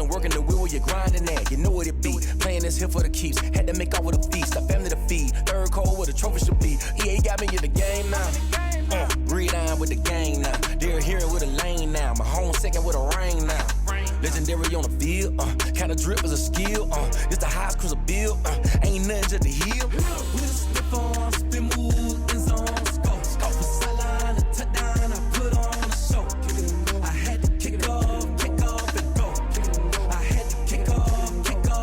been working the wheel where you're grinding at. You know what it be. Playing this here for the keeps. Had to make out with a feast. A family to feed. Third cold where the trophy should be. EA got me in the game now. Read on with the game now. They're hearing with a lane now. My home second with a rain now. Legendary on the field. Kinda drip is a skill. It's the highest cruiser bill. Ain't nothing just to heal. With a stiff on, spin move, in zone, scope. Scope for sideline, a touchdown, I put on a show. I had to kick off and go. I had to kick off and go.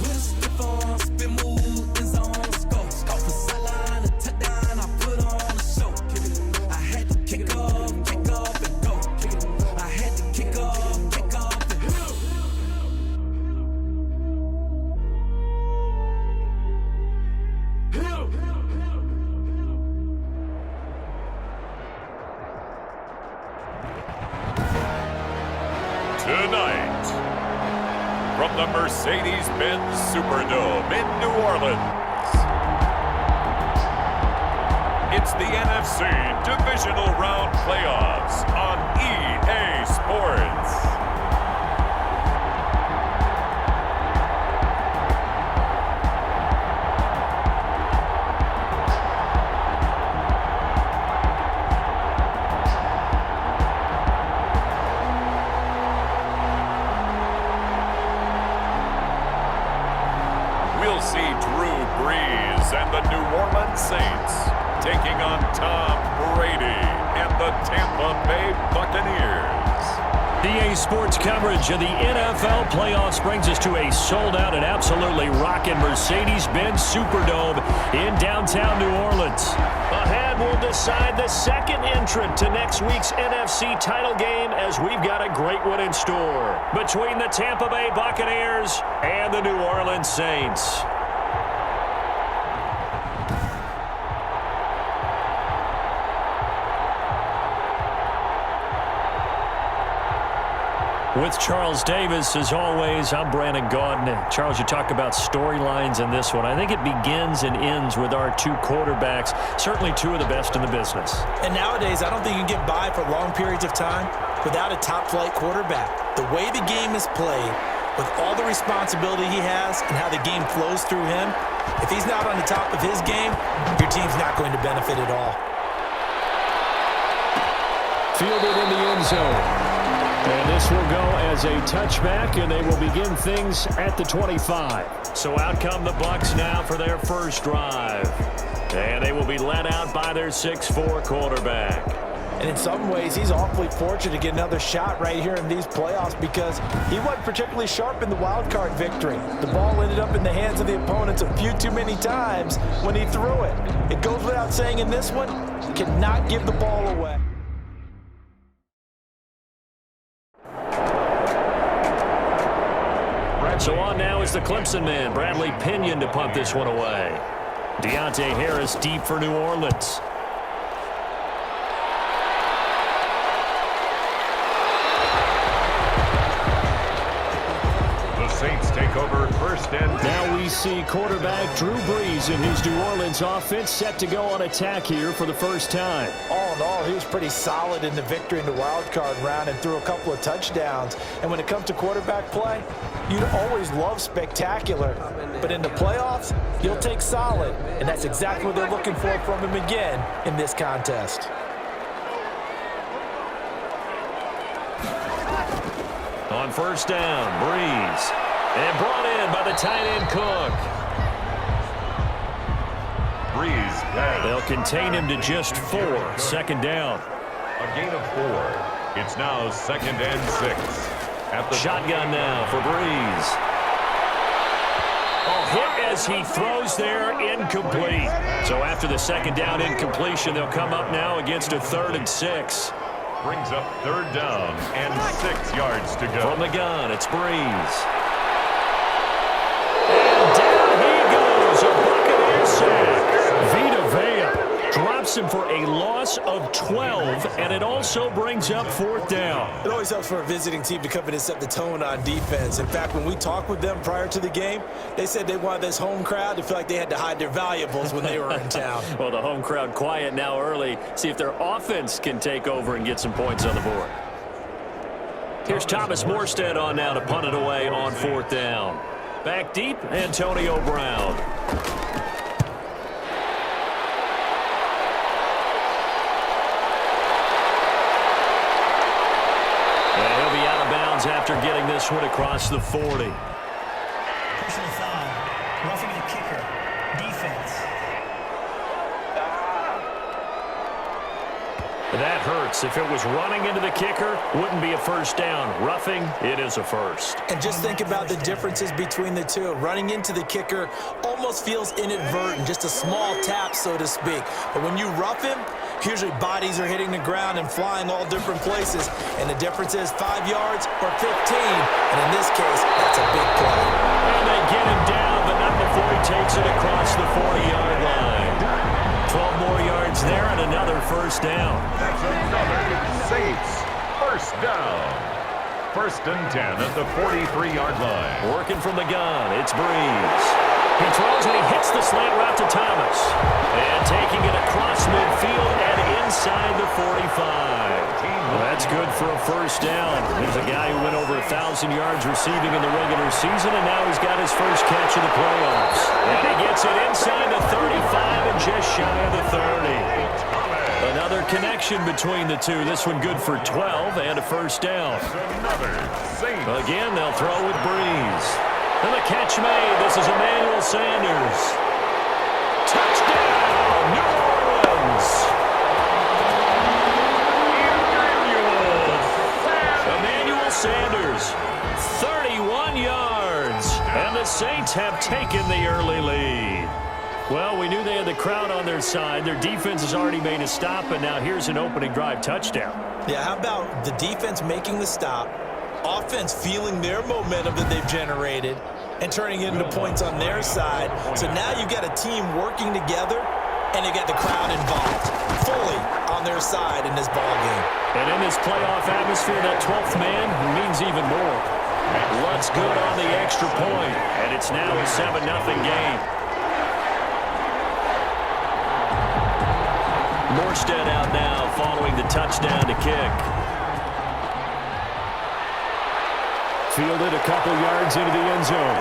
With a stiff on, spin move, in zone, scope. Scope for sideline, a touchdown, I put on a show. I had to kick off and go. I had to kick off and go. Tonight, from the Mercedes-Benz Superdome in New Orleans, it's the NFC Divisional Round Playoffs on EA Sports. We'll see Drew Brees and the New Orleans Saints taking on Tom Brady and the Tampa Bay Buccaneers. EA Sports coverage of the NFL playoffs brings us to a sold-out and absolutely rocking Mercedes-Benz Superdome in downtown New Orleans. Ahead, we'll decide the second entrant to next week's NFC title game as we've got a great one in store between the Tampa Bay Buccaneers and the New Orleans Saints. With Charles Davis, as always, I'm Brandon Gaudin. Charles, you talk about storylines in this one. I think it begins and ends with our two quarterbacks, certainly two of the best in the business. And nowadays, I don't think you can get by for long periods of time without a top-flight quarterback. The way the game is played, with all the responsibility he has and how the game flows through him, if he's not on the top of his game, your team's not going to benefit at all. Fielded in the end zone. And this will go as a touchback, and they will begin things at the 25. So out come the Bucs now for their first drive. And they will be led out by their 6'4" quarterback. And in some ways, he's awfully fortunate to get another shot right here in these playoffs because he wasn't particularly sharp in the wild card victory. The ball ended up in the hands of the opponents a few too many times when he threw it. It goes without saying in this one, cannot give the ball away. So on now is the Clemson man, Bradley Pinion, to punt this one away. Deontay Harris deep for New Orleans. The Saints take over first and 10. Now we see quarterback Drew Brees and his New Orleans offense set to go on attack here for the first time. All in all, he was pretty solid in the victory in the wild card round and threw a couple of touchdowns. And when it comes to quarterback play, you'd always love spectacular. But in the playoffs, you'll take solid. And that's exactly what they're looking for from him again in this contest. On first down, Brees. And brought in by the tight end Cook. Brees pass. They'll contain him to just 4. Second down. A gain of 4. It's now second and 6. At the Shotgun now for Brees. Oh, hit as he throws there, incomplete. So after the second down incompletion, they'll come up now against a 3rd and 6. Brings up third down and 6 yards to go. From the gun, it's Brees. And down he goes, a Buccaneers sack. Vita Vea drops him for a loss of 12, and it also brings up 4th down. It always helps for a visiting team to come in and set the tone on defense. In fact, when we talked with them prior to the game, they said they wanted this home crowd to feel like they had to hide their valuables when they were in town. Well, the home crowd quiet now early. See if their offense can take over and get some points on the board. Here's Thomas Morstead on now to punt it away on 4th down. Back deep, Antonio Brown. And he'll be out of bounds after getting this one across the 40. Personal foul. Roughing the kicker. Defense. That hurts. If it was running into the kicker, wouldn't be a first down. Roughing, it is a first. And just think about the differences between the two. Running into the kicker almost feels inadvertent, just a small tap, so to speak. But when you rough him, usually bodies are hitting the ground and flying all different places. And the difference is 5 yards or 15. And in this case, that's a big play. And they get him down, but not before he takes it across the 40-yard line. 12 more yards there and another first down. That's another Saints first down. 1st and 10 at the 43-yard line. Working from the gun, it's Breeze. He throws and he hits the slant route to Thomas. And taking it across midfield and inside the 45. That's good for a first down. He's a guy who went over 1,000 yards receiving in the regular season, and now he's got his first catch in the playoffs. And he gets it inside the 35 and just shy of the 30. Another connection between the two. This one good for 12 and a first down. Again, they'll throw with Breeze. And the catch made. This is Emmanuel Sanders. Touchdown, New Orleans. Emmanuel Sanders, 31 yards. And the Saints have taken the early lead. Well, we knew they had the crowd on their side. Their defense has already made a stop, and now here's an opening drive touchdown. Yeah, how about the defense making the stop, offense feeling their momentum that they've generated, and turning it into points on their side. So now you've got a team working together, and you got the crowd involved, fully on their side in this ball game. And in this playoff atmosphere, that 12th man means even more. What's good on the extra point, and it's now a 7-0 game. Morstead out now following the touchdown to kick. Fielded a couple yards into the end zone.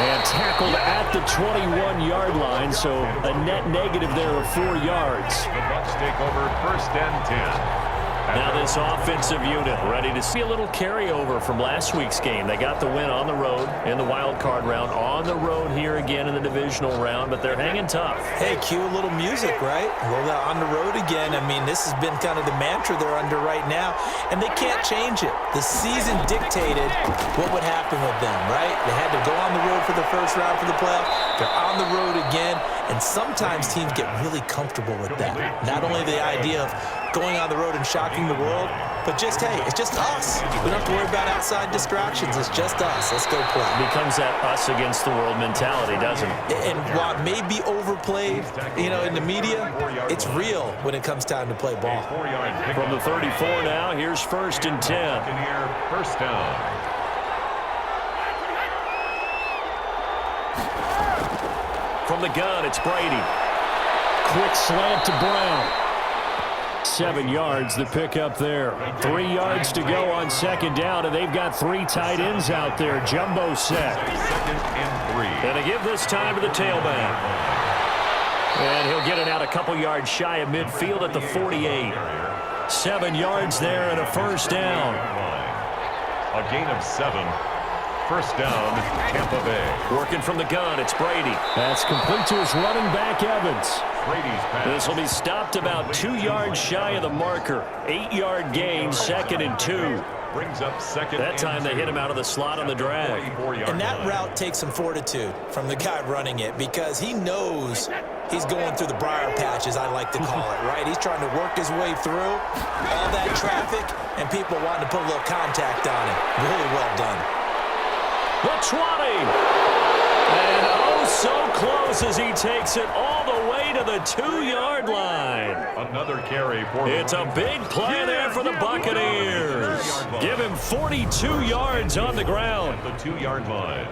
And tackled at the 21-yard line, so a net negative there of 4 yards. The Bucs take over 1st and 10. Now this offensive unit ready to see a little carryover from last week's game. They got the win on the road in the wild card round, on the road here again in the divisional round, but they're hanging tough. Hey, cue a little music, right? Well, on the road again. I mean, this has been kind of the mantra they're under right now, and they can't change it. The season dictated what would happen with them, right? They had to go on the road for the first round for the playoff. They're on the road again, and sometimes teams get really comfortable with that. Not only the idea of going on the road and shocking the world, but just, hey, it's just us. We don't have to worry about outside distractions. It's just us. Let's go play. Becomes that us against the world mentality, doesn't it? And while it may be overplayed, in the media, it's real when it comes time to play ball. From the 34 now, here's 1st and 10. Buccaneers first down. From the gun, it's Brady. Quick slant to Brown. 7 yards, the pickup there. 3 yards to go on 2nd down, and they've got 3 tight ends out there. Jumbo set. 2nd and 3. And they give this time to the tailback. And he'll get it out a couple yards shy of midfield at the 48. 7 yards there and a first down. A gain of 7. First down, Tampa Bay. Working from the gun, it's Brady. That's complete to his running back, Evans. Brady's pass. This will be stopped about 2 yards shy of the marker. 8-yard gain, 2nd and 2. Brings up 2nd. That time they hit him out of the slot on the drag. And that route takes some fortitude from the guy running it, because he knows he's going through the briar patch, as I like to call it, right? He's trying to work his way through all that traffic and people wanting to put a little contact on it. Really well done. The 20. And oh, so close as he takes it all the way to the 2-yard line. Another carry for It's a big play there for the Buccaneers. Give him 42 yards on the ground. At the 2-yard line.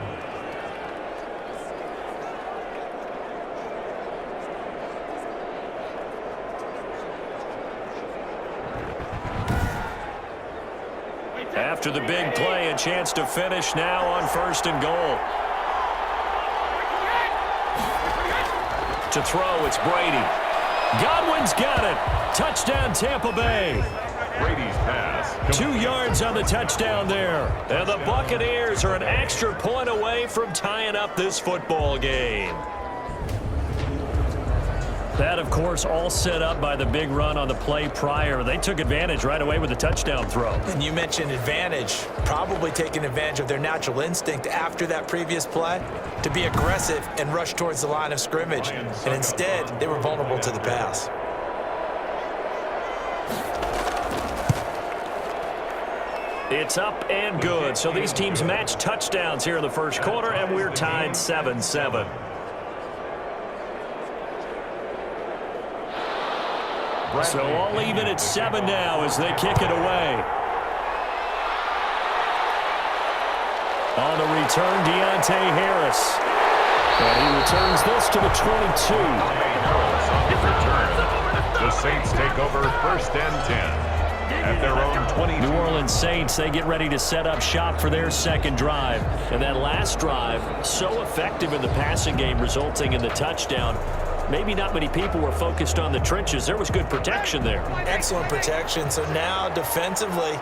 After the big play, a chance to finish now on 1st and goal. To throw, it's Brady. Godwin's got it. Touchdown, Tampa Bay. Brady's pass. 2 yards on the touchdown there. And the Buccaneers are an extra point away from tying up this football game. That, of course, all set up by the big run on the play prior. They took advantage right away with the touchdown throw. And you mentioned advantage, probably taking advantage of their natural instinct after that previous play to be aggressive and rush towards the line of scrimmage. And instead, they were vulnerable to the pass. It's up and good. So these teams match touchdowns here in the first quarter, and we're tied 7-7. So all even at 7 now as they kick it away. On the return, Deontay Harris. And he returns this to the 22. On the return. The Saints take over 1st and 10. At their own 20. New Orleans Saints, they get ready to set up shop for their second drive. And that last drive, so effective in the passing game, resulting in the touchdown. Maybe not many people were focused on the trenches. There was good protection there. Excellent protection. So now defensively,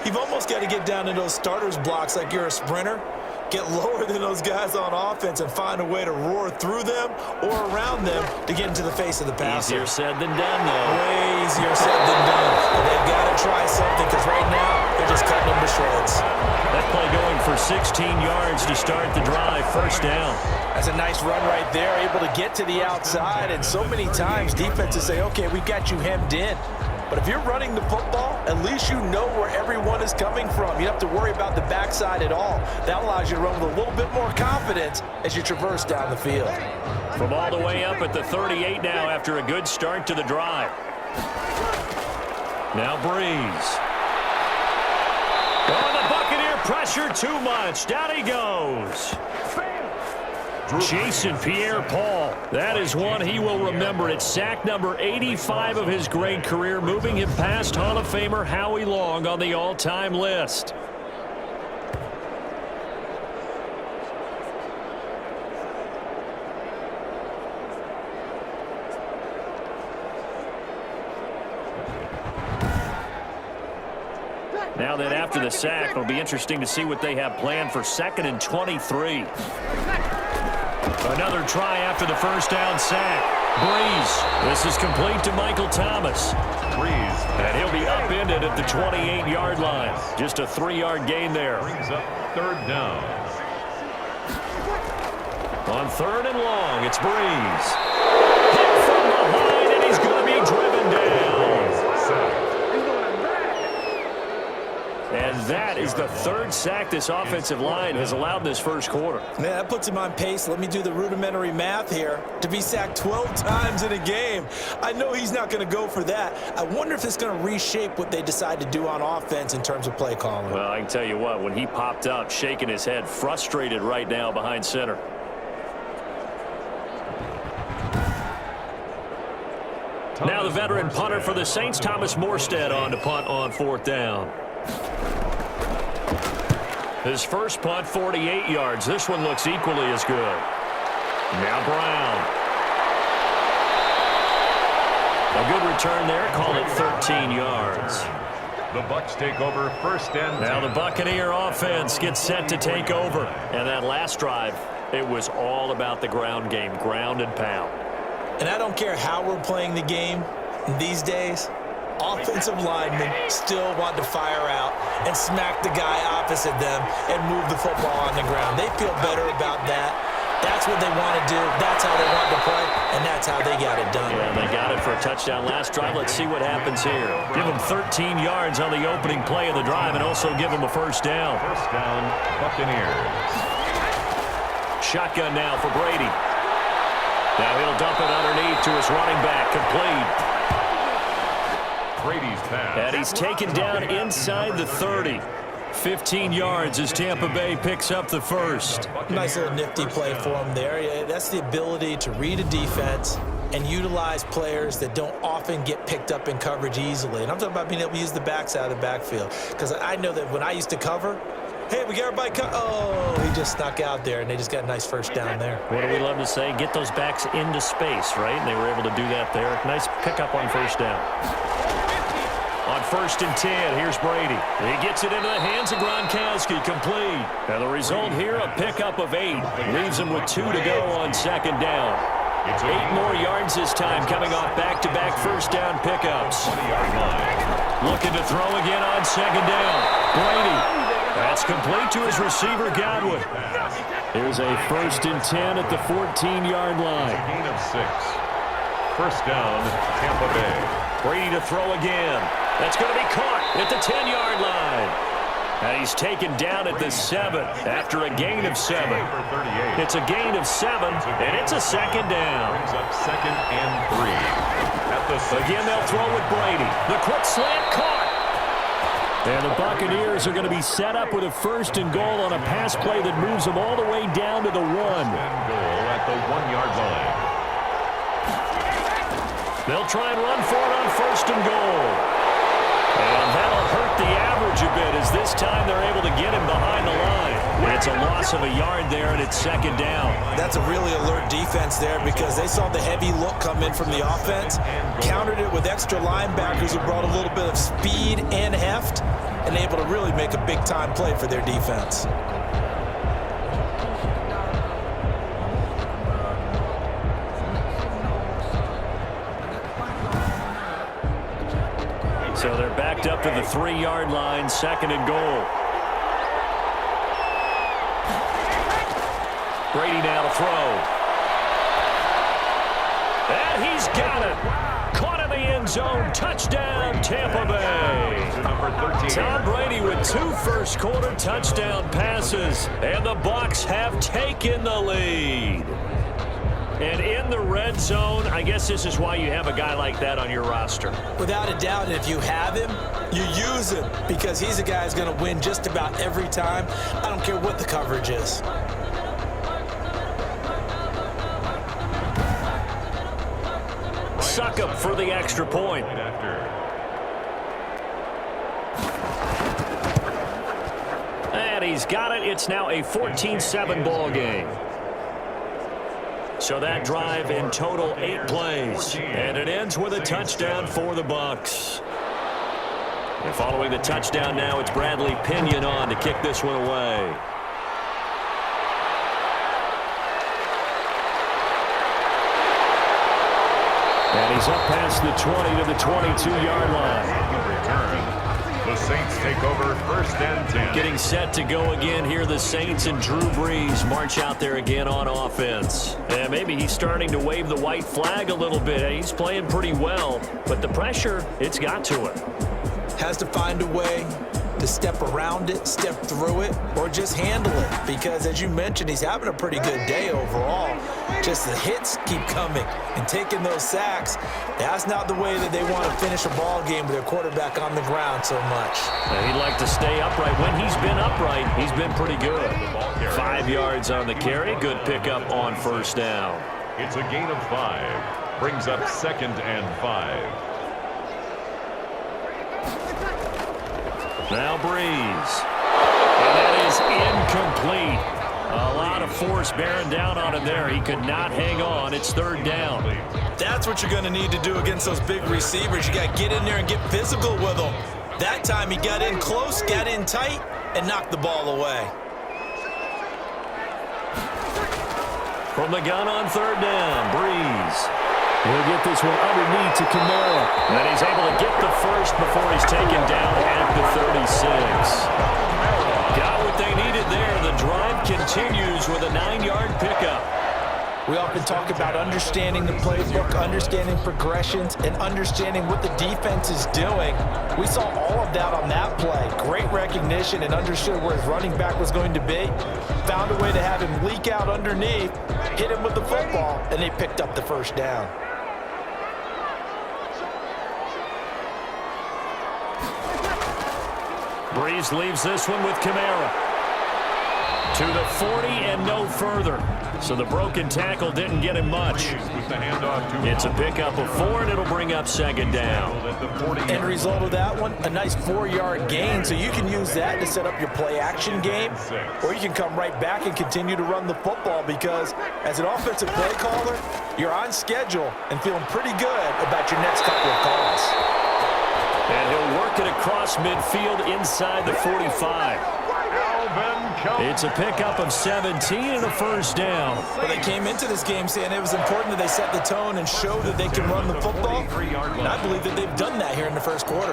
you've almost got to get down to those starters blocks like you're a sprinter. Get lower than those guys on offense and find a way to roar through them or around them to get into the face of the passer. Easier said than done, though. Way easier said than done. But they've got to try something because right now they're just cutting them to shreds. That play going for 16 yards to start the drive. 1st down. That's a nice run right there, able to get to the outside. And so many times defenses say, okay, we've got you hemmed in. But if you're running the football, at least you know where everyone is coming from. You don't have to worry about the backside at all. That allows you to run with a little bit more confidence as you traverse down the field. From all the way up at the 38 now after a good start to the drive. Now Breeze. Oh, the Buccaneer pressure too much. Down he goes. Jason Pierre-Paul. That is one he will remember. It's sack number 85 of his great career, moving him past Hall of Famer Howie Long on the all-time list. Now that after the sack, it'll be interesting to see what they have planned for 2nd and 23. Another try after the 1st down sack. Breeze. This is complete to Michael Thomas. Breeze. And he'll be upended at the 28-yard line. Just a 3-yard gain there. Brings up 3rd down. On 3rd and long, it's Breeze. Hit from behind, and he's going to be driven down. And that is the 3rd sack this offensive line has allowed in this first quarter. Man, that puts him on pace. Let me do the rudimentary math here. To be sacked 12 times in a game, I know he's not going to go for that. I wonder if it's going to reshape what they decide to do on offense in terms of play calling. Well, I can tell you what, when he popped up, shaking his head, frustrated right now behind center. Now the veteran punter for the Saints, Thomas Morstead, on to punt on 4th down. His first punt, 48 yards. This one looks equally as good. Now Brown. A good return there. Call it 13 yards. The Bucs take over 1st and 10. Now the Buccaneer offense gets set to take over. And that last drive, it was all about the ground game, ground and pound. And I don't care how we're playing the game these days. Offensive linemen still want to fire out and smack the guy opposite them and move the football on the ground. They feel better about that. That's what they want to do. That's how they want to play, and that's how they got it done. Yeah, they got it for a touchdown last drive. Let's see what happens here. Give them 13 yards on the opening play of the drive and also give them a 1st down. 1st down, Buccaneers. Shotgun now for Brady. Now he'll dump it underneath to his running back, complete. Brady's pass. And he's taken down inside the 30. 15 yards as Tampa Bay picks up the 1st. Nice little nifty play for him there. Yeah, that's the ability to read a defense and utilize players that don't often get picked up in coverage easily. And I'm talking about being able to use the backs out of the backfield. Because I know that when I used to cover, hey, we got everybody oh, he just snuck out there, and they just got a nice first down there. What do we love to say? Get those backs into space, right? And they were able to do that there. Nice pickup on first down. On 1st and 10, here's Brady. He gets it into the hands of Gronkowski, complete. And the result here, a pickup of 8. Leaves him with 2 to go on 2nd down. 8 more yards this time, coming off back-to-back first down pickups. Looking to throw again on 2nd down. Brady. That's complete to his receiver, Godwin. Here's a 1st and 10 at the 14-yard line. Gain of 6. First down, Tampa Bay. Brady to throw again. That's going to be caught at the 10-yard line. And he's taken down at the 7 after a gain of 7. It's a gain of 7, and it's a 2nd down. Brings up 2nd and 3. At the 6. Again, they'll throw with Brady. The quick slant caught. And the Buccaneers are going to be set up with a 1st and goal on a pass play that moves them all the way down to the 1. And goal at the 1-yard line. They'll try and run for it on 1st and goal. And that'll hurt the average a bit as this time they're able to get him behind the line. It's a loss of a yard there, and it's 2nd down. That's a really alert defense there because they saw the heavy look come in from the offense, countered it with extra linebackers who brought a little bit of speed and heft, and able to really make a big-time play for their defense. So they're backed up to the 3-yard line, 2nd and goal. Brady now to throw. And he's got it. Caught in the end zone. Touchdown, Tampa Bay. Number 13. Tom Brady with 2 first-quarter touchdown passes. And the Bucs have taken the lead. And in the red zone, I guess this is why you have a guy like that on your roster. Without a doubt, if you have him, you use him because he's a guy who's going to win just about every time. I don't care what the coverage is. Suck up for the extra point. And he's got it. It's now a 14-7 ball game. So that drive in total 8 plays. And it ends with a touchdown for the Bucs. And following the touchdown now, it's Bradley Pinion on to kick this one away. And he's up past the 20 to the 22-yard line. The Saints take over 1st and 10. Getting set to go again here. The Saints and Drew Brees march out there again on offense. And maybe he's starting to wave the white flag a little bit. He's playing pretty well, but the pressure, it's got to it. Has to find a way to step around it, step through it, or just handle it. Because as you mentioned, he's having a pretty good day overall. Just the hits keep coming and taking those sacks. That's not the way that they want to finish a ball game with their quarterback on the ground so much. He'd like to stay upright. When he's been upright, he's been pretty good. 5 yards on the carry. Good pickup on 1st down. It's a gain of 5. Brings up 2nd and 5. Now Brees. And that is incomplete. A lot of force bearing down on him there. He could not hang on. It's 3rd down. That's what you're going to need to do against those big receivers. You got to get in there and get physical with them. That time he got in close, got in tight, and knocked the ball away. From the gun on 3rd down, Brees. He'll get this one underneath to Kamara. And he's able to get the first before he's taken down at the 36. Got what they needed there. The drive continues with a 9-yard pickup. We often talk about understanding the playbook, understanding progressions, and understanding what the defense is doing. We saw all of that on that play. Great recognition and understood where his running back was going to be. Found a way to have him leak out underneath, hit him with the football, and they picked up the 1st down. Brees leaves this one with Kamara. To the 40 and no further. So the broken tackle didn't get him much. It's a pickup of 4, and it'll bring up second down. End result of that one, a nice 4-yard gain, so you can use that to set up your play-action game, or you can come right back and continue to run the football because as an offensive play caller, you're on schedule and feeling pretty good about your next couple of calls. And he'll work it across midfield inside the 45. It's a pickup of 17 and a first down. Well, they came into this game saying it was important that they set the tone and show that they can run the football. And I believe that they've done that here in the first quarter.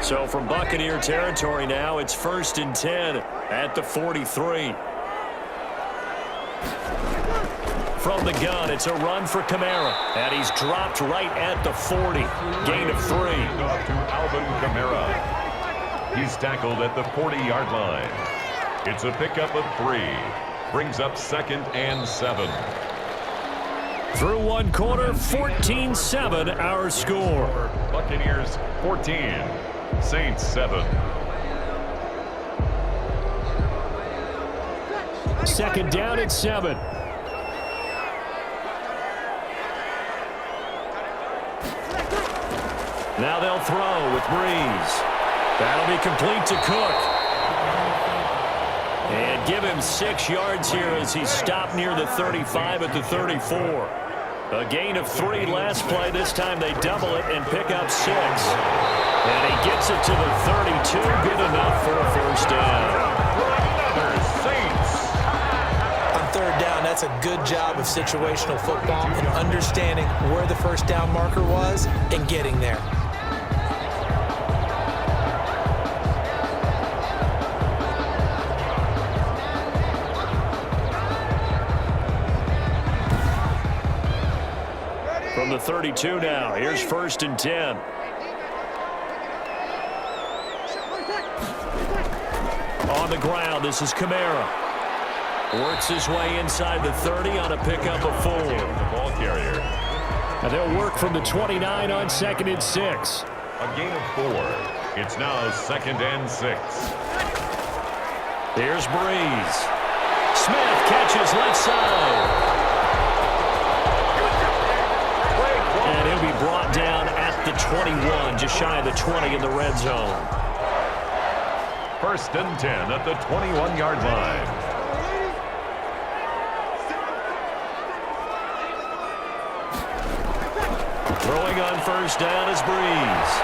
So from Buccaneer territory now, it's 1st and 10 at the 43. From the gun, it's a run for Kamara, and he's dropped right at the 40. Gain of 3. To Alvin Kamara. He's tackled at the 40-yard line. It's a pickup of 3. Brings up 2nd and 7. Through one quarter, 14-7 our score. Buccaneers 14, Saints 7. Second down at 7. Now they'll throw with Breeze. That'll be complete to Cook. And give him 6 yards here as he's stopped near the 35 at the 34. A gain of 3 last play. This time they double it and pick up 6. And he gets it to the 32. Good enough for a first down. On third down, that's a good job of situational football and understanding where the first down marker was and getting there. From the 32 now, here's 1st and 10. On the ground, this is Kamara. Works his way inside the 30 on a pickup of 4. The ball carrier. And they'll work from the 29 on 2nd and 6. A gain of 4. It's now 2nd and 6. Here's Breeze. Smith catches left side. And he'll be brought down at the 21, just shy of the 20 in the red zone. 1st and 10 at the 21-yard line. Throwing on first down is Breeze.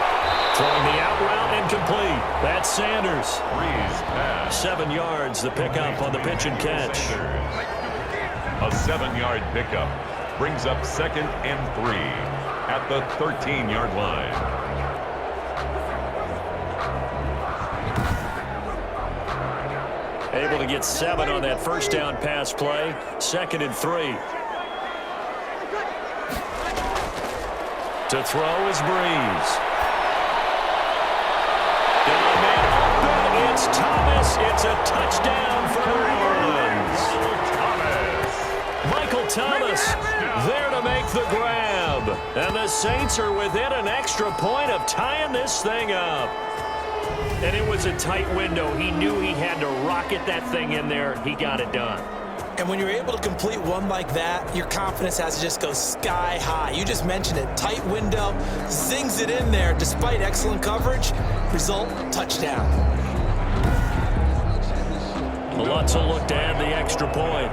Throwing the out route incomplete. That's Sanders. Breeze pass. 7 yards, the pickup on the pitch and catch. A 7-yard pickup brings up 2nd and 3 at the 13-yard line. Able to get 7 on that first down pass play. 2nd and 3. To throw is Breeze. It's Thomas. It's a touchdown for New Orleans. Michael Thomas there to make the grab. And the Saints are within an extra point of tying this thing up. And it was a tight window. He knew he had to rocket that thing in there. He got it done. And when you're able to complete one like that, your confidence has to just go sky high. You just mentioned it. Tight window, zings it in there despite excellent coverage. Result, touchdown. Lutz will look to add the extra point.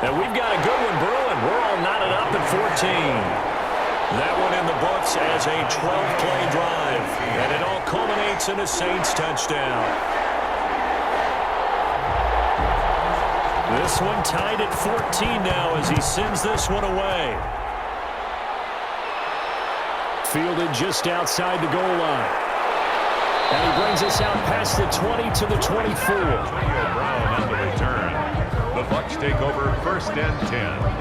And we've got a good one brewing. We're all knotted up at 14. That one in the books as a 12-play drive. And it all culminates in a Saints touchdown. This one tied at 14 now as he sends this one away. Fielded just outside the goal line. And he brings us out past the 20 to the 24. Brown on the return. The Bucs take over 1st and 10.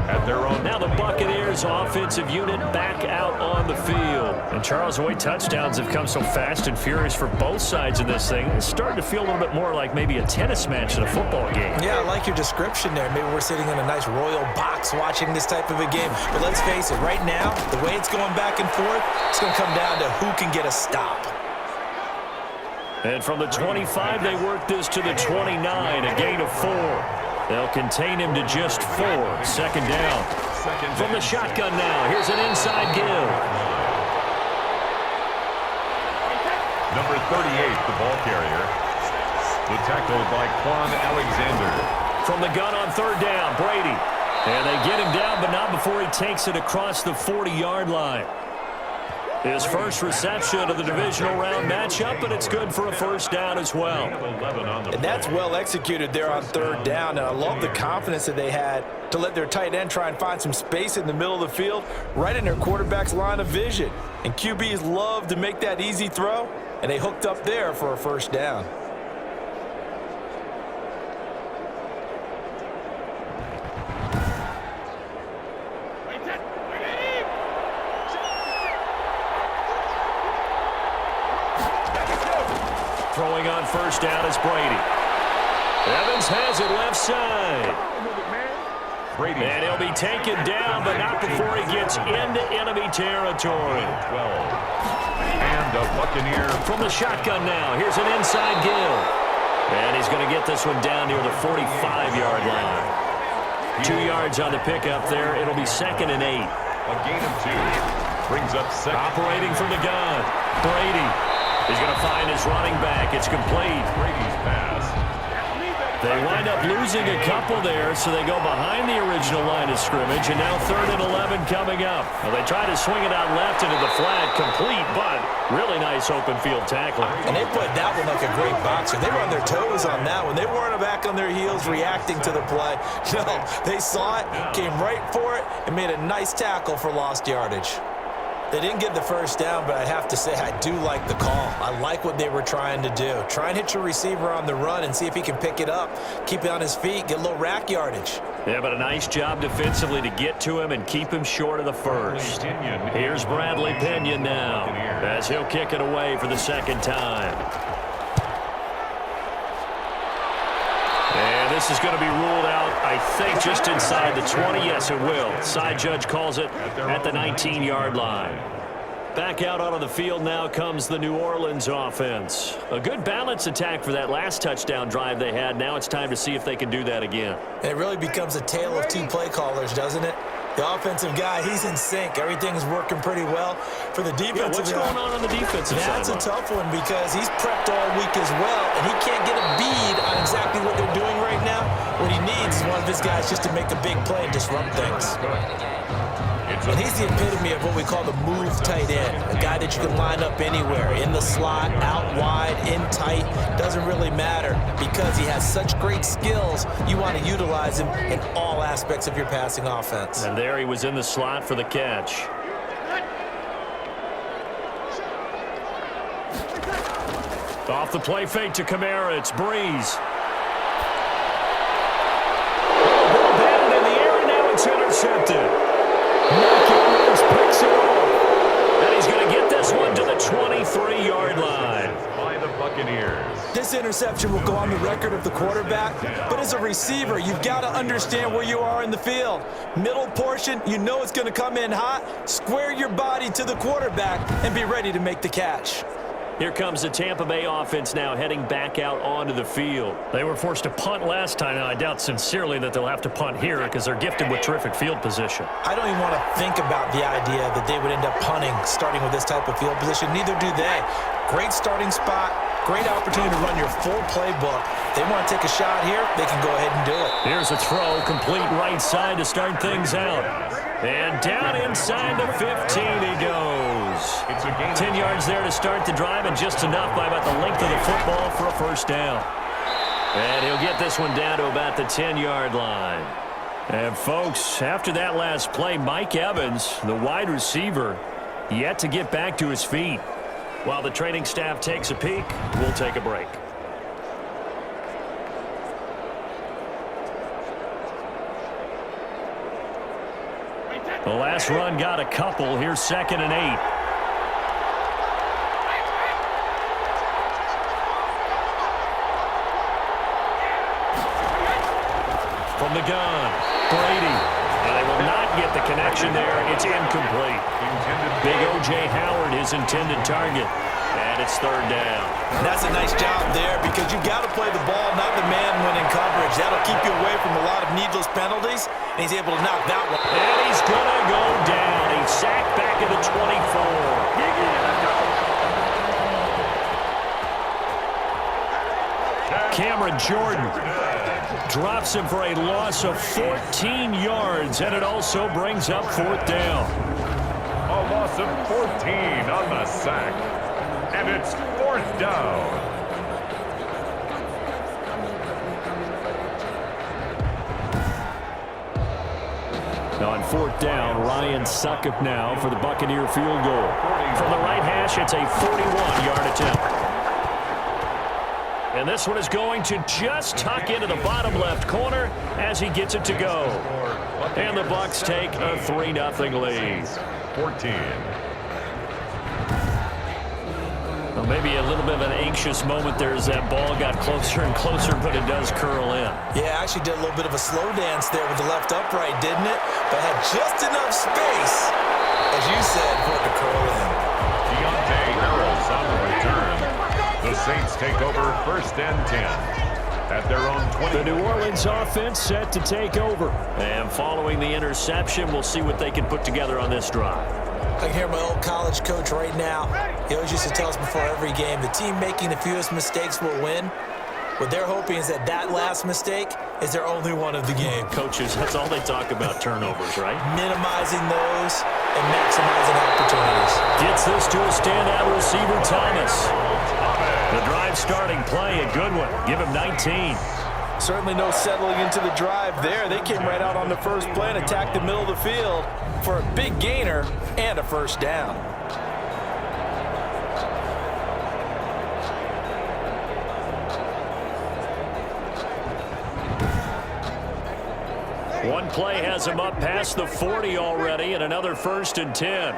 at their own. Now the Buccaneers offensive unit back out on the field. And Charles, the way touchdowns have come so fast and furious for both sides in this thing, it's starting to feel a little bit more like maybe a tennis match than a football game. Yeah, I like your description there. Maybe we're sitting in a nice royal box watching this type of a game. But let's face it, right now, the way it's going back and forth, it's going to come down to who can get a stop. And from the 25, they work this to the 29, a gain of 4. They'll contain him to just 4. Second down. From the shotgun now, here's an inside give. Number 38, the ball carrier. The tackle by Quan Alexander. From the gun on third down, Brady. And they get him down, but not before he takes it across the 40-yard line. His first reception of the divisional round matchup, but it's good for a first down as well. And that's well executed there on third down, and I love the confidence that they had to let their tight end try and find some space in the middle of the field, right in their quarterback's line of vision. And QBs love to make that easy throw, and they hooked up there for a first down. Throwing on first down is Brady. Evans has it left side. Brady. And he'll be taken down, but not before he gets into enemy territory. 12. And a Buccaneer. From the shotgun now, here's an inside give. And he's going to get this one down near the 45-yard line. 2 yards on the pickup there. It'll be 2nd and 8. A gain of 2. Brings up second. Operating from the gun. Brady. He's going to find his running back. It's complete. Brady's pass. They wind up losing a couple there, so they go behind the original line of scrimmage, and now 3rd and 11 coming up. Well, they try to swing it out left into the flat, complete, but really nice open field tackling. And they put that one like a great boxer. They were on their toes on that one. They weren't back on their heels reacting to the play. No, they saw it, came right for it, and made a nice tackle for lost yardage. They didn't get the first down, but I have to say I do like the call. I like what they were trying to do. Try and hit your receiver on the run and see if he can pick it up, keep it on his feet, get a little rack yardage. Yeah, but a nice job defensively to get to him and keep him short of the first. Here's Bradley Pinion now as he'll kick it away for the second time. And this is going to be ruled out, I think, just inside the 20. Yes, it will. Side judge calls it at the 19-yard line. Back out onto the field now comes the New Orleans offense. A good balance attack for that last touchdown drive they had. Now it's time to see if they can do that again. And it really becomes a tale of 2 play callers, doesn't it? The offensive guy, he's in sync. Everything's working pretty well. For the defensive what's going on the defensive side? That's a tough one because he's prepped all week as well, and he can't get a bead on exactly what they're doing right now. What he needs is one of his guys just to make a big play and disrupt things. And he's the epitome of what we call the move tight end, a guy that you can line up anywhere, in the slot, out wide, in tight, doesn't really matter because he has such great skills. You want to utilize him in all aspects of your passing offense. And there he was in the slot for the catch. Off the play fake to Kamara, it's Breeze. Ball batted in the air, and now it's intercepted. Buccaneers picks it off. And he's going to get this one to the 23-yard line. By the Buccaneers. This interception will go on the record of the quarterback, but as a receiver, you've got to understand where you are in the field. Middle portion, you know it's going to come in hot. Square your body to the quarterback and be ready to make the catch. Here comes the Tampa Bay offense now heading back out onto the field. They were forced to punt last time. Now, I doubt sincerely that they'll have to punt here because they're gifted with terrific field position. I don't even want to think about the idea that they would end up punting starting with this type of field position. Neither do they. Great starting spot, great opportunity to run your full playbook. They want to take a shot here, they can go ahead and do it. Here's a throw, complete right side to start things out. And down inside the 15 he goes. 10 yards there to start the drive, and just enough by about the length of the football for a first down. And he'll get this one down to about the 10-yard line. And, folks, after that last play, Mike Evans, the wide receiver, yet to get back to his feet. While the training staff takes a peek, we'll take a break. The last run got a couple. Here's 2nd and 8. From the gun, Brady. And they will not get the connection there. It's incomplete. Big O.J. Howard, his intended target. And it's 3rd down. That's a nice job there because you've got to play the ball, not the man when in coverage. That'll keep you away from a lot of needless penalties, and he's able to knock that one. And he's going to go down. He's sacked back at the 24. Cameron Jordan drops him for a loss of 14 yards, and it also brings up 4th down. A loss of 14 on the sack. And it's 4th down. Now on 4th down, Ryan Succop now for the Buccaneer field goal. From the right hash, it's a 41-yard attempt. And this one is going to just tuck into the bottom left corner as he gets it to go. And the Bucs take a 3-0 lead. 14. Well, maybe a little bit of an anxious moment there as that ball got closer and closer, but it does curl in. Yeah, actually did a little bit of a slow dance there with the left upright, didn't it? But had just enough space, as you said, for it to curl in. Deontay Harris on the return. The Saints take over 1st and 10 at their own 20. The New Orleans offense set to take over. And following the interception, we'll see what they can put together on this drive. I can hear my old college coach right now. He always used to tell us before every game, the team making the fewest mistakes will win. What they're hoping is that last mistake is their only one of the game. Coaches, that's all they talk about, turnovers, right? Minimizing those and maximizing opportunities. Gets this to a standout receiver, Thomas. The drive starting play, a good one. Give him 19. Certainly no settling into the drive there. They came right out on the first play and attacked the middle of the field for a big gainer and a 1st down. One play has him up past the 40 already, and another 1st and 10.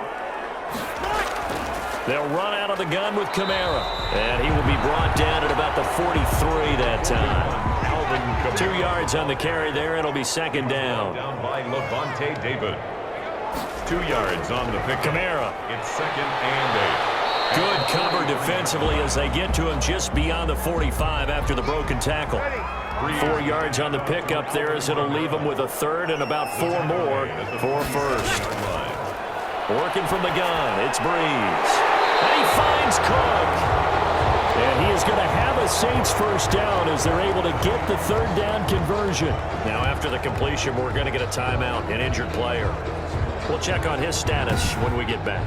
They'll run out of the gun with Kamara, and he will be brought down at about the 43 that time. 2 yards on the carry there. It'll be 2nd down. Down by Levante David. 2 yards on the pick. Kamara. It's 2nd and 8. Good cover defensively as they get to him just beyond the 45 after the broken tackle. 4 yards on the pickup there as it'll leave him with a 3rd and about 4 more for 1st. Working from the gun, it's Breeze. And he finds Cook. And he is going to have a Saints 1st down as they're able to get the 3rd down conversion. Now after the completion, we're going to get a timeout, an injured player. We'll check on his status when we get back.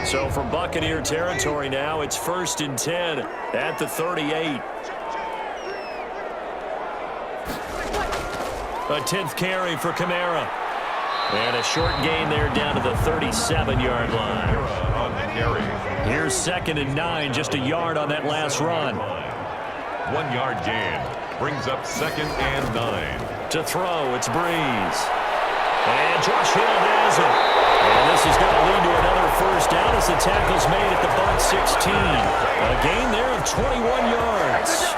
So from Buccaneer territory now, it's 1st and 10 at the 38. A 10th carry for Kamara. And a short gain there down to the 37-yard line. On the carry. Here's 2nd and 9, just a yard on that last run. 1 yard gain. Brings up 2nd and 9. To throw, it's Breeze. And Josh Hill has it. And this is going to lead to another 1st down as the tackle's made at the Bucs 16. A gain there of 21 yards.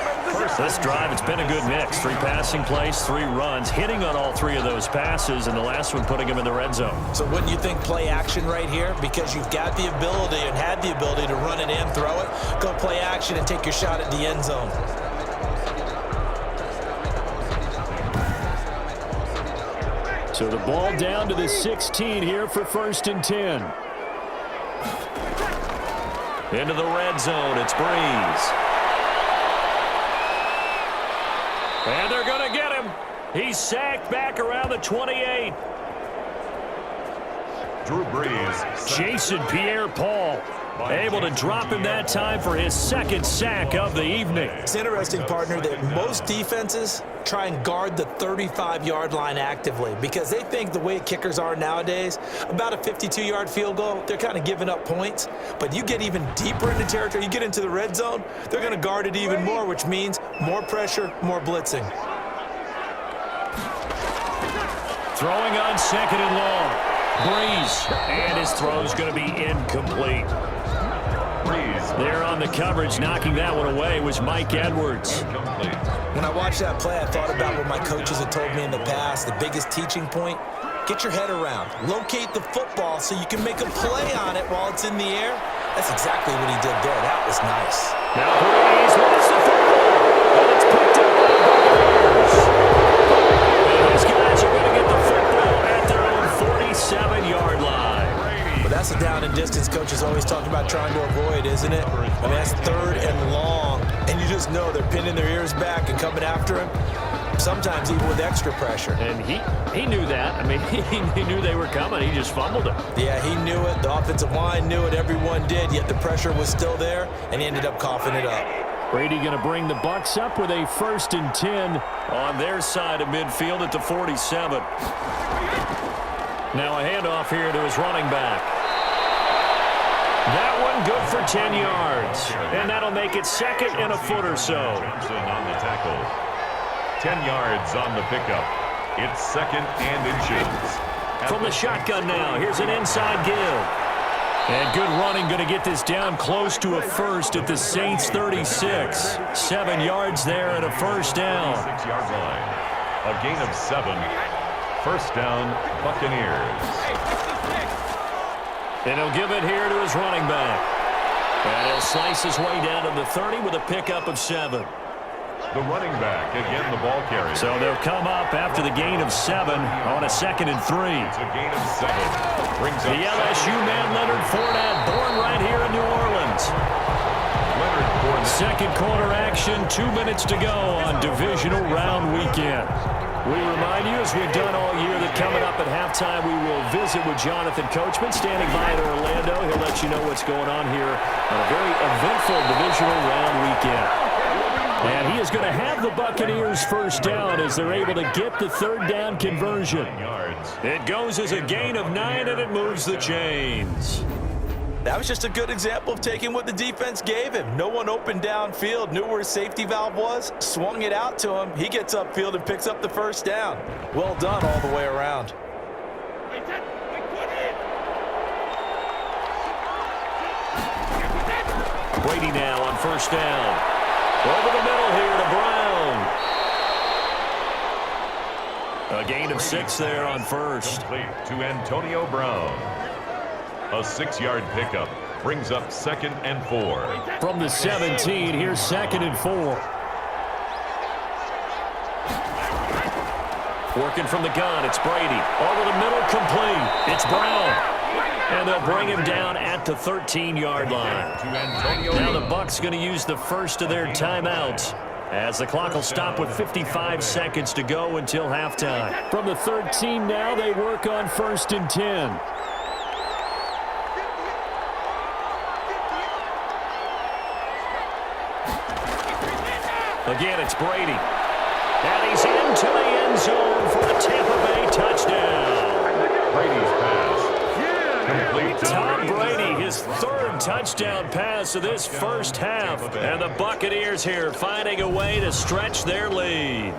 This drive, it's been a good mix. 3 passing plays, 3 runs, hitting on all 3 of those passes, and the last one putting him in the red zone. So wouldn't you think play action right here? Because you've got the ability and had the ability to run it in, throw it, go play action and take your shot at the end zone. So the ball down to the 16 here for 1st and 10. Into the red zone, it's Breeze. And they're going to get him. He's sacked back around the 28. Drew Brees. Jason Pierre-Paul Able to drop him that time for his second sack of the evening. It's interesting, partner, that most defenses try and guard the 35-yard line actively because they think the way kickers are nowadays, about a 52-yard field goal, they're kind of giving up points. But you get even deeper into territory, you get into the red zone, they're going to guard it even more, which means more pressure, more blitzing. Throwing on second and long. Breeze. And his throw's going to be incomplete. There on the coverage, knocking that one away, was Mike Edwards. When I watched that play, I thought about what my coaches had told me in the past. The biggest teaching point, get your head around. Locate the football so you can make a play on it while it's in the air. That's exactly what he did there. That was nice. Now Breeze lost the football, and it's picked up by the Buccaneers. And these guys are going to get the football at their own 47-yard line. But that's a down and distance coaches always talk about trying to avoid, isn't it? I mean, that's third and long, and you just know they're pinning their ears back and coming after him, sometimes even with extra pressure. And he knew that. I mean, he knew they were coming. He just fumbled it. Yeah, he knew it. The offensive line knew it. Everyone did, yet the pressure was still there, and he ended up coughing it up. Brady going to bring the Bucs up with a 1st and 10 on their side of midfield at the 47. Now a handoff here to his running back. That one good for 10 yards. And that'll make it second and a foot or so. Johnson on the tackle. 10 yards on the pickup. It's second and inches. From the shotgun now, here's an inside give. And good running, going to get this down close to a first at the Saints 36. 7 yards there and a first down. 6-yard line. A gain of 7. First down, Buccaneers. And he'll give it here to his running back. And he'll slice his way down to the 30 with a pickup of 7. The running back, again the ball carrier. So they'll come up after the gain of 7 on a 2nd and 3. It's a gain of 7. Brings up The LSU man, Leonard Fournette, born right here in New Orleans. Leonard Fournette. Second quarter action, 2 minutes to go on divisional round weekend. We remind you, as we've done all year, that coming up at halftime, we will visit with Jonathan Coachman, standing by in Orlando. He'll let you know what's going on here on a very eventful divisional round weekend. And he is going to have the Buccaneers first down as they're able to get the 3rd down conversion. It goes as a gain of 9, and it moves the chains. That was just a good example of taking what the defense gave him. No one open downfield, knew where his safety valve was, swung it out to him. He gets upfield and picks up the first down. Well done all the way around. Brady now on first down. Over the middle here to Brown. A gain of 6 there on first. Complete to Antonio Brown. A 6-yard pickup brings up 2nd and 4. From the 17, here's 2nd and 4. Working from the gun, it's Brady. Over the middle, complete. It's Brown. And they'll bring him down at the 13-yard line. Now the Bucs going to use the first of their timeouts, as the clock will stop with 55 seconds to go until halftime. From the 13 now, they work on 1st and 10. Again, it's Brady. And he's into the end zone for a Tampa Bay touchdown. Brady's pass. Complete to Tom Brady, his 3rd touchdown pass of this first half. And the Buccaneers here finding a way to stretch their lead.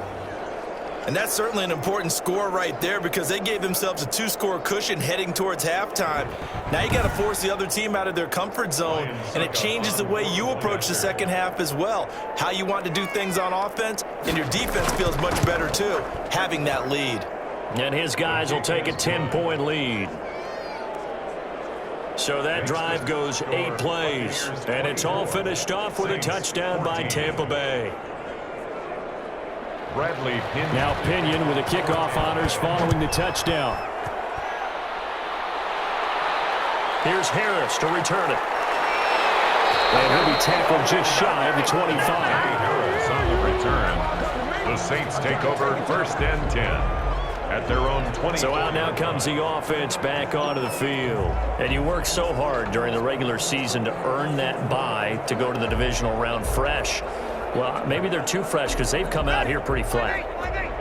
And that's certainly an important score right there because they gave themselves a 2-score cushion heading towards halftime. Now you got to force the other team out of their comfort zone, and it changes the way you approach the second half as well. How you want to do things on offense, and your defense feels much better too, having that lead. And his guys will take a 10-point lead. So that drive goes 8 plays, and it's all finished off with a touchdown by Tampa Bay. Bradley Pinion. Now Pinion with the kickoff honors following the touchdown. Here's Harris to return it. And he'll be tackled just shy of the 25. Harris on the return. The Saints take over 1st and 10. at their own 20. So out now comes the offense back onto the field. And you work so hard during the regular season to earn that bye to go to the divisional round fresh. Well, maybe they're too fresh because they've come out here pretty flat.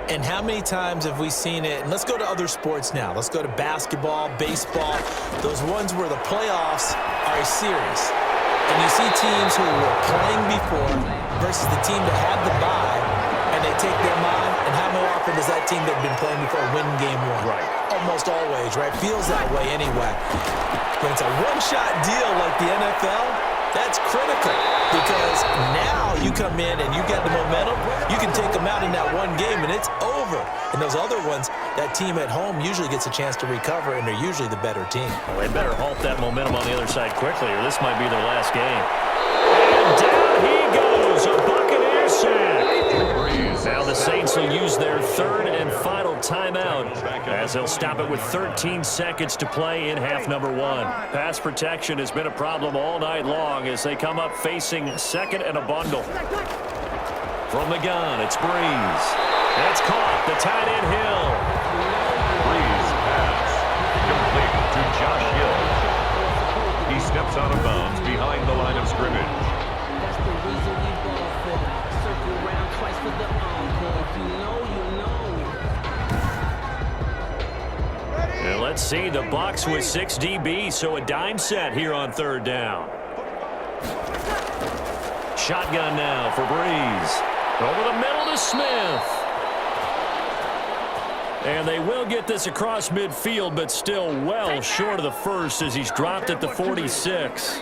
And how many times have we seen it? And let's go to other sports now. Let's go to basketball, baseball, those ones where the playoffs are a series. And you see teams who were playing before versus the team that had the bye, and they take them on. And how often does that team that had been playing before win game one? Right. Almost always, right? Feels that way anyway. When it's a one-shot deal like the NFL, that's critical because now you come in and you get the momentum. You can take them out in that one game, and it's over. And those other ones, that team at home usually gets a chance to recover, and they're usually the better team. Well, they better halt that momentum on the other side quickly, or this might be their last game. And down he goes, a Buccaneers sack. Now the Saints will use their third and final timeout as they'll stop it with 13 seconds to play in half number one. Pass protection has been a problem all night long as they come up facing second and a bundle. From the gun, it's Breeze. That's caught. The tight end Hill. Breeze pass. Complete to Josh Hill. He steps out of bounds behind the line of scrimmage. That's the reason we ball for. Circle around twice for the encore. If you know, you know. And let's see, the Bucs with 6 DB, so a dime set here on third down. Shotgun now for Breeze. Over the middle to Smith. And they will get this across midfield, but still well short of the first as he's dropped at the 46.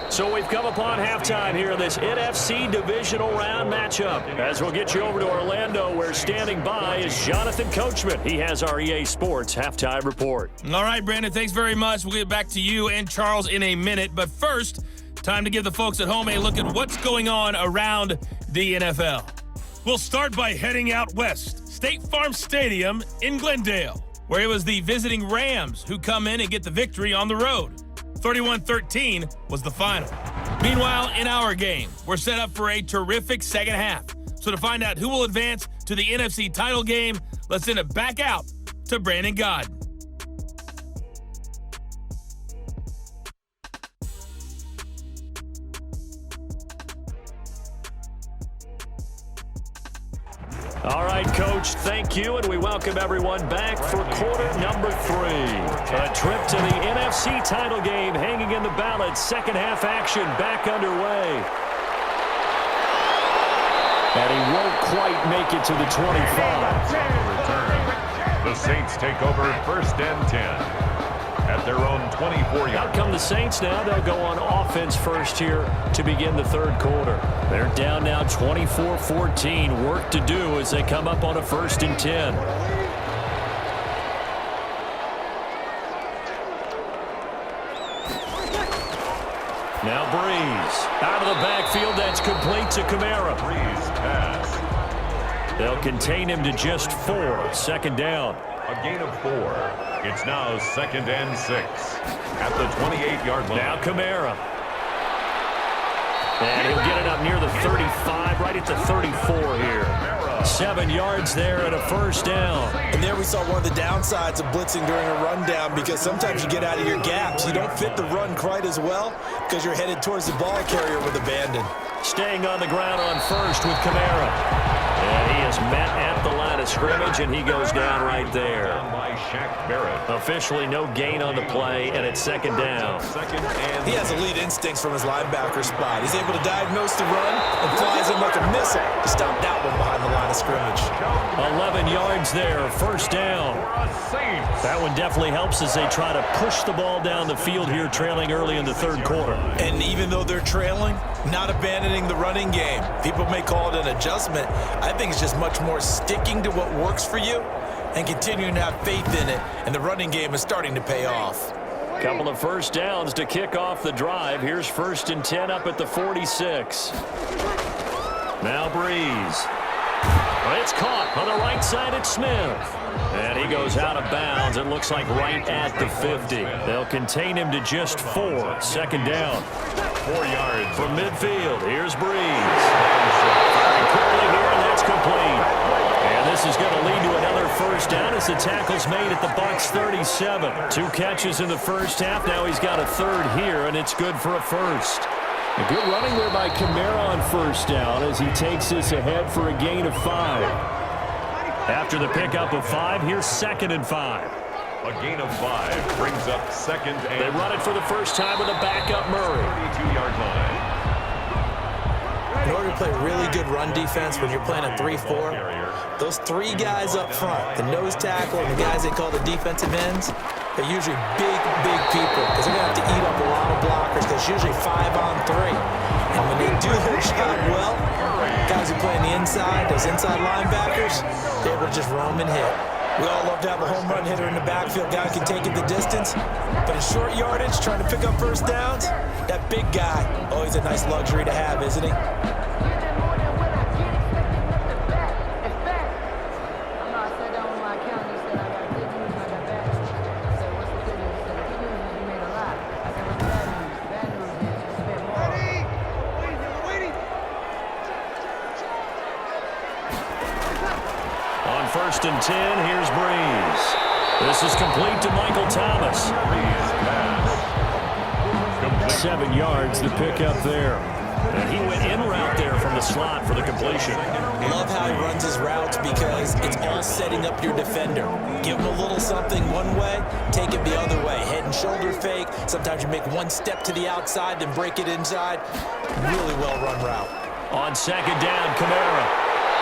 So we've come upon halftime here in this NFC divisional round matchup. As we'll get you over to Orlando, where standing by is Jonathan Coachman. He has our EA Sports halftime report. All right, Brandon, thanks very much. We'll get back to you and Charles in a minute. But first, time to give the folks at home a look at what's going on around the NFL. We'll start by heading out west. State Farm Stadium in Glendale, where it was the visiting Rams who come in and get the victory on the road. 31-13 was the final. Meanwhile, in our game, we're set up for a terrific second half. So to find out who will advance to the NFC title game, let's send it back out to Brandon Godden. All right, Coach, thank you, and we welcome everyone back for quarter number 3. A trip to the NFC title game hanging in the balance. Second half action back underway. And he won't quite make it to the 25. Return. The Saints take over first and 10 at their own 24-yard. Out come the Saints now. They'll go on offense first here to begin the third quarter. They're down now 24-14. Work to do as they come up on a first and 10. Now Breeze. Out of the backfield. That's complete to Kamara. Breeze pass. They'll contain him to just 4. Second down. A gain of 4. It's now second and 6 at the 28-yard line. Now Kamara. And he'll get it up near the 35, right at the 34 here. 7 yards there and a first down. And there we saw one of the downsides of blitzing during a rundown because sometimes you get out of your gaps. You don't fit the run quite as well because you're headed towards the ball carrier with abandon. Staying on the ground on first with Kamara. And he is met at the line of scrimmage, and he goes down right there. Down by Shaq Barrett. Officially no gain on the play, and it's second down. He has elite instincts from his linebacker spot. He's able to diagnose the run and flies in like a missile to stop that one behind the line of scrimmage. 11 yards there, first down. That one definitely helps as they try to push the ball down the field here, trailing early in the third quarter. And even though they're trailing, not abandoning the running game. People may call it an adjustment. I think it's just much more sticking to what works for you and continuing to have faith in it. And the running game is starting to pay off. Couple of first downs to kick off the drive. Here's first and 10 up at the 46. Now Breeze. It's caught on the right side at Smith. And he goes out of bounds. It looks like right at the 50. They'll contain him to just 4. Second down. 4 yards from midfield. Here's Breeze. Firing quickly here, and that's complete. And this is going to lead to another first down as the tackle's made at the Bucs 37. 2 catches in the first half. Now he's got a third here, and it's good for a first. A good running there by Kamara on first down as he takes this ahead for a gain of 5. After the pickup of 5, here's 2nd and 5. A gain of 5 brings up 2nd and... They run it for the first time with a backup Murray. 32-yard line. In order to play really good run defense when you're playing a 3-4, those 3 guys up front, the nose tackle and the guys they call the defensive ends, they're usually big people because they're going to have to eat up a lot of blockers because it's usually 5-on-3. And when they do their job well, guys who play on the inside, those inside linebackers, they're able to just roam and hit. We all love to have a home run hitter in the backfield. Guy can take it the distance. But in short yardage, trying to pick up first downs, that big guy, always a nice luxury to have, isn't he? First and 10, here's Breeze. This is complete to Michael Thomas. 7 yards, the pickup there. And he went in route there from the slot for the completion. Love how he runs his routes because it's all setting up your defender. Give him a little something one way, take it the other way. Head and shoulder fake. Sometimes you make one step to the outside, then break it inside. Really well-run route. On second down, Kamara.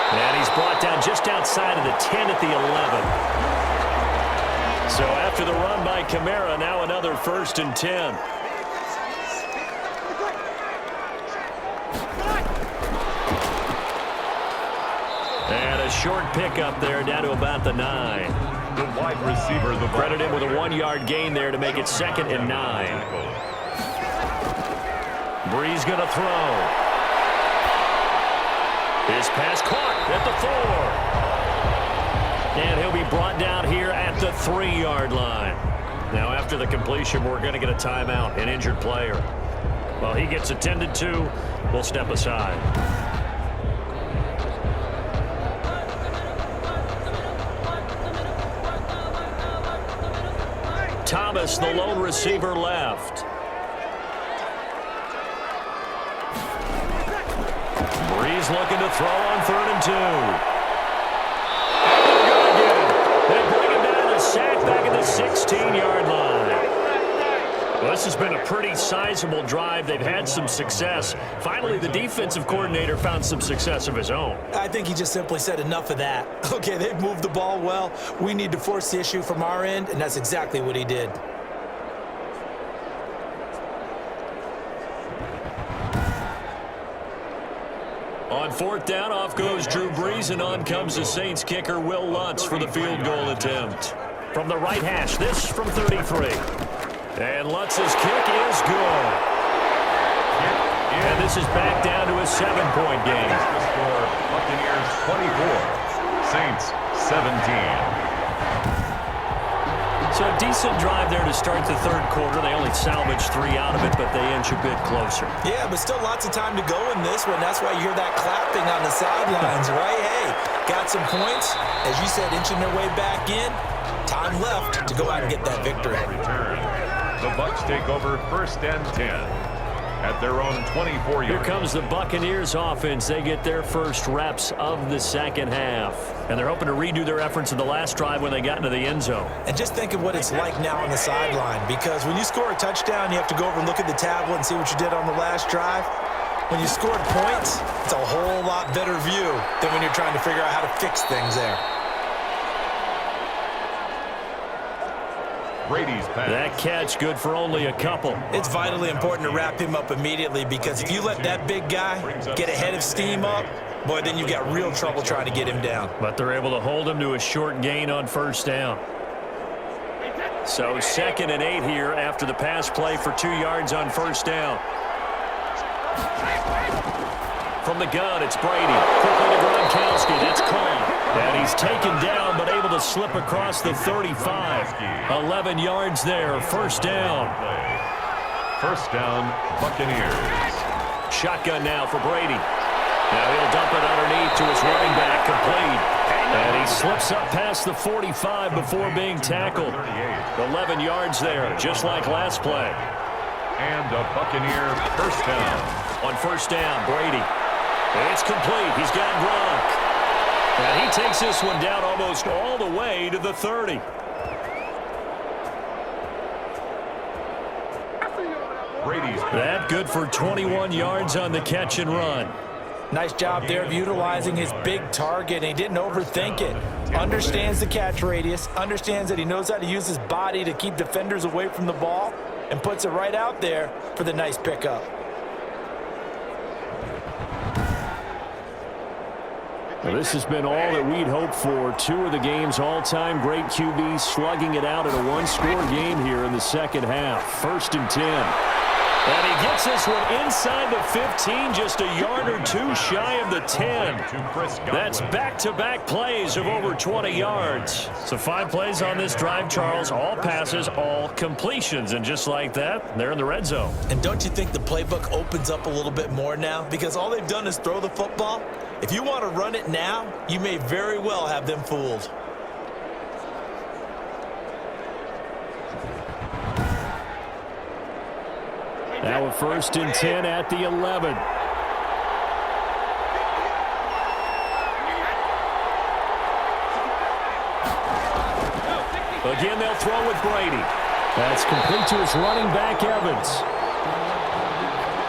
And he's brought down just outside of the 10 at the 11. So after the run by Kamara, now another 1st and 10. And a short pickup there down to about the 9. The wide receiver, the credit him with a 1-yard gain there to make it 2nd and 9. Breeze going to throw. His pass caught at the 4. And he'll be brought down here at the 3-yard line. Now after the completion, we're going to get a timeout, an injured player. Well, he gets attended to. We'll step aside. Thomas, the lone receiver, left. Breeze looking to throw on 3rd and 2. They bring him down and sack back at the 16-yard line. Well, this has been a pretty sizable drive. They've had some success. Finally, the defensive coordinator found some success of his own. I think he just simply said enough of that. Okay, they've moved the ball well. We need to force the issue from our end, and that's exactly what he did. On 4th down, off goes Drew Brees, and on comes the Saints kicker, Will Lutz, for the field goal attempt. From the right hash, this from 33. And Lutz's kick is good. And this is back down to a 7-point game. The score, Buccaneers 24, Saints 17. So a decent drive there to start the 3rd quarter. They only salvaged 3 out of it, but they inch a bit closer. Yeah, but still lots of time to go in this one. That's why you hear that clapping on the sidelines, right? Hey, got some points. As you said, inching their way back in. Time left to go out and get that victory. Return. The Bucs take over 1st and 10 at their own 24-yard. Here comes the Buccaneers offense. They get their first reps of the second half. And they're hoping to redo their efforts in the last drive when they got into the end zone. And just think of what it's like now on the sideline, because when you score a touchdown, you have to go over and look at the tablet and see what you did on the last drive. When you scored points, it's a whole lot better view than when you're trying to figure out how to fix things there. Brady's pass. That catch good for only a couple. It's vitally important to wrap him up immediately, because if you let that big guy get a head of steam up, boy, then you've got real trouble trying to get him down. But they're able to hold him to a short gain on 1st down. So 2nd and 8 here after the pass play for 2 yards on 1st down. from the gun. It's Brady. Quickly to Gronkowski. That's caught. And he's taken down, but able to slip across the 35. 11 yards there. First down. First down, Buccaneers. Shotgun now for Brady. Now he'll dump it underneath to his running back, complete. And he slips up past the 45 before being tackled. 11 yards there, just like last play. And a Buccaneer first down. On first down, Brady. It's complete. He's got Gronk. And he takes this one down almost all the way to the 30. Brady's That good for 21 yards on the catch and run. Nice job there of utilizing his big target, and he didn't overthink it. Understands the catch radius, understands that he knows how to use his body to keep defenders away from the ball, and puts it right out there for the nice pickup. Well, this has been all that we'd hoped for. Two of the game's all-time great QBs slugging it out in a one-score game here in the second half. First and 10. And he gets this one inside the 15, just a yard or two shy of the 10. That's back-to-back plays of over 20 yards. So 5 plays on this drive, Charles. All passes, all completions. And just like that, they're in the red zone. And don't you think the playbook opens up a little bit more now? Because all they've done is throw the football. If you want to run it now, you may very well have them fooled. Now a first and 10 at the 11. Again, they'll throw with Brady. That's complete to his running back, Evans.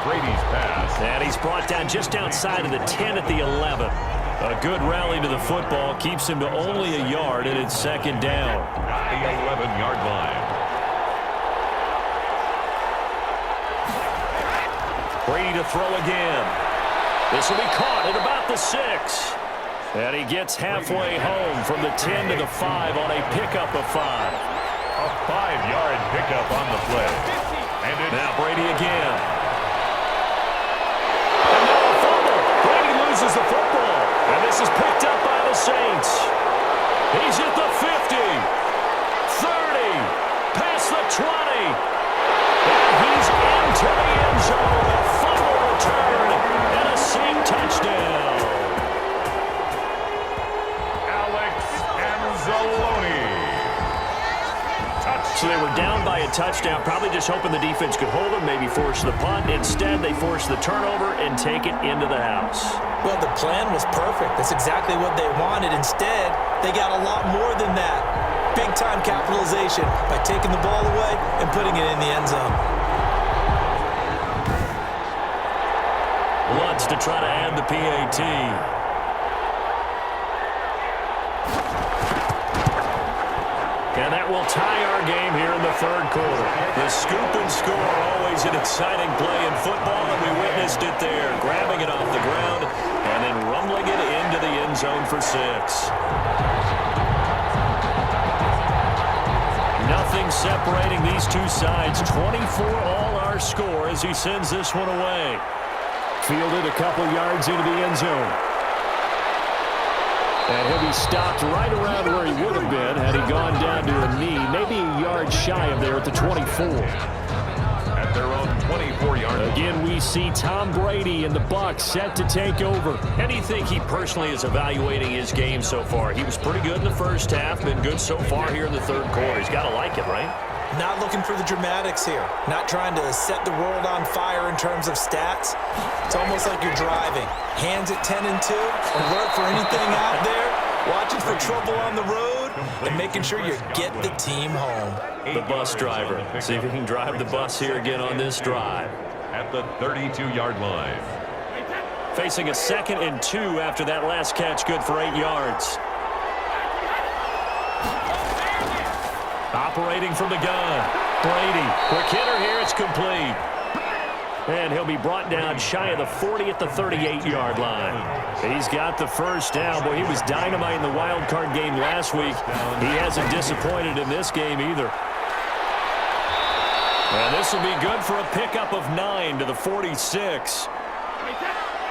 Brady's pass. And he's brought down just outside of the 10 at the 11. A good rally to the football keeps him to only a yard, and it's second down. At the 11-yard line. Brady to throw again. This will be caught at about the 6. And he gets halfway home from the 10 to the 5 on a pickup of 5. A 5-yard pickup on the play. And it's now Brady again. And now a fumble. Brady loses the football. And this is picked up by the Saints. He's at the 50. 30. Past the 20. And he's into the end zone. A fumble return and a Saint touchdown. Alex Anzalone. So they were down by a touchdown, probably just hoping the defense could hold them, maybe force the punt. Instead, they force the turnover and take it into the house. Well, the plan was perfect. That's exactly what they wanted. Instead, they got a lot more than that. Big-time capitalization by taking the ball away and putting it in the end zone. Lutz to try to add the PAT. And that will tie our game here in the third quarter. The scoop and score, always an exciting play in football, and we witnessed it there, grabbing it off the ground and then rumbling it into the end zone for 6. Nothing separating these two sides. 24 all our score as he sends this one away. Fielded a couple yards into the end zone. And he'll be stopped right around where he would have been had he gone down to a knee, maybe a yard shy of there at the 24. At their own 24-yard line. Again, we see Tom Brady and the Bucs set to take over. How do you think he personally is evaluating his game so far? He was pretty good in the first half, been good so far here in the third quarter. He's got to like it, right? Not looking for the dramatics here. Not trying to set the world on fire in terms of stats. It's almost like you're driving. Hands at 10 and 2. Alert for anything out there. Watching for trouble on the road. And making sure you get the team home. The bus driver. See if he can drive the bus here again on this drive. At the 32-yard line. Facing a 2nd and 2 after that last catch. Good for 8 yards. Operating from the gun. Brady. Quick hitter here. It's complete. And he'll be brought down shy of the 40 at the 38-yard line. He's got the first down. Boy, he was dynamite in the wild card game last week. He hasn't disappointed in this game either. And this will be good for a pickup of 9 to the 46.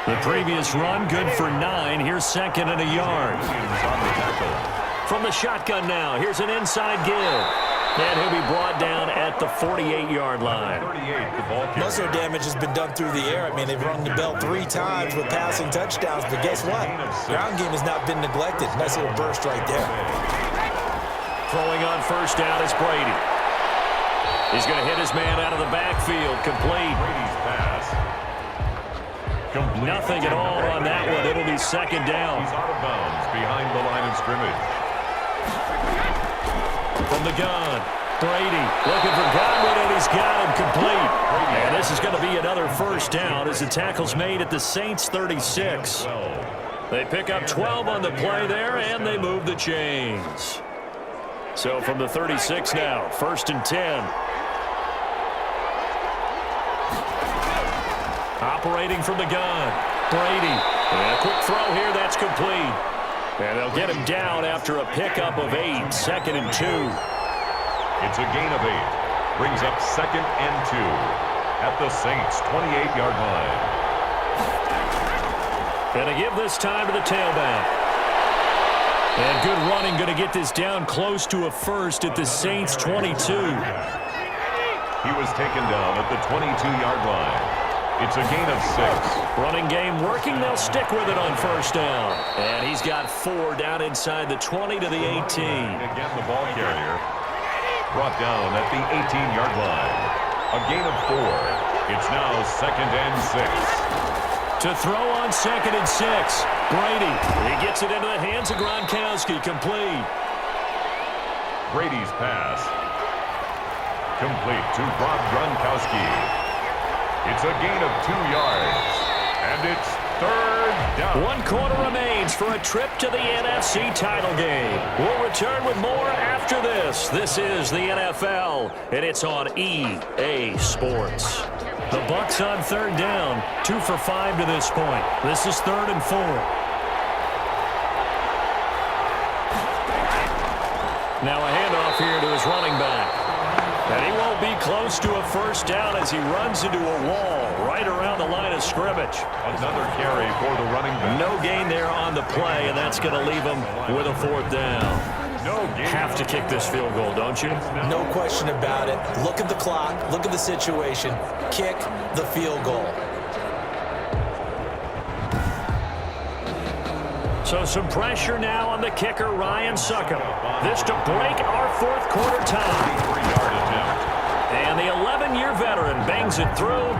The previous run, good for 9. Here's second and a yard. From the shotgun now, here's an inside give. And he'll be brought down at the 48-yard line. Most of their damage has been done through the air. I mean, they've rung the bell 3 times with passing touchdowns, but guess what? Ground game has not been neglected. Nice little burst right there. Throwing on first down is Brady. He's going to hit his man out of the backfield. Complete. Brady's pass. Complete. Nothing at all on that one. It'll be second down. He's out of bounds behind the line of scrimmage. From the gun, Brady looking for Godwin, and he's got him complete. And this is going to be another first down as the tackle's made at the Saints' 36. They pick up 12 on the play there, and they move the chains. So from the 36 now, first and 10. Operating from the gun, Brady. And a quick throw here, that's complete. And they'll get him down after a pickup of 8, second and 2. It's a gain of 8. Brings up second and 2 at the Saints' 28-yard line. Going to give this time to the tailback. And good running, going to get this down close to a first at the Saints' 22. He was taken down at the 22-yard line. It's a gain of 6. Running game working. They'll stick with it on first down. And he's got 4 down inside the 20 to the 18. Again, the ball carrier brought down at the 18-yard line. A gain of 4. It's now second and 6. To throw on second and 6. Brady. He gets it into the hands of Gronkowski. Complete. Brady's pass. Complete to Rob Gronkowski. It's a gain of 2 yards, and it's third down. 1 quarter remains for a trip to the NFC title game. We'll return with more after this. This is the NFL, and it's on EA Sports. The Bucs on third down, 2 for 5 to this point. This is 3rd and 4. Now a handoff here to his running back. And he won't be close to a first down as he runs into a wall right around the line of scrimmage. Another carry for the running back. No gain there on the play, and that's going to leave him with a 4th down. No gain. Have to kick this field goal, don't you? No question about it. Look at the clock. Look at the situation. Kick the field goal. So some pressure now on the kicker, Ryan Succop. This to break our 4th quarter tie. And the 11-year veteran bangs it through.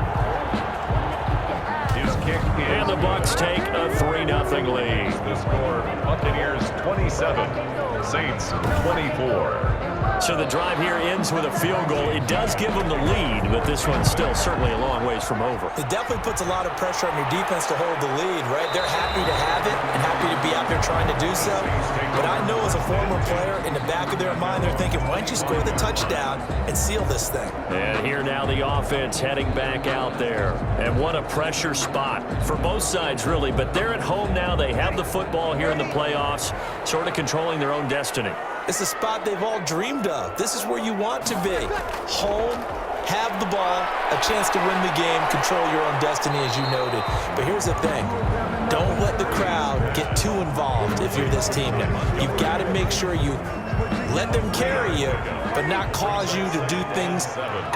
His kick is. And the Bucs take a 3-0 lead. The score, Buccaneers 27, Saints 24. So the drive here ends with a field goal. It does give them the lead, but this one's still certainly a long ways from over. It definitely puts a lot of pressure on your defense to hold the lead, right? They're happy to have it and happy to be out there trying to do so. But I know as a former player, in the back of their mind, they're thinking, why don't you score the touchdown and seal this thing? And here now the offense heading back out there. And what a pressure spot for both sides, really. But they're at home now. They have the football here in the playoffs, sort of controlling their own destiny. It's the spot they've all dreamed of. This is where you want to be. Home, have the ball, a chance to win the game, control your own destiny, as you noted. But here's the thing. Don't let the crowd get too involved if you're this team now. You've got to make sure you let them carry you, but not cause you to do things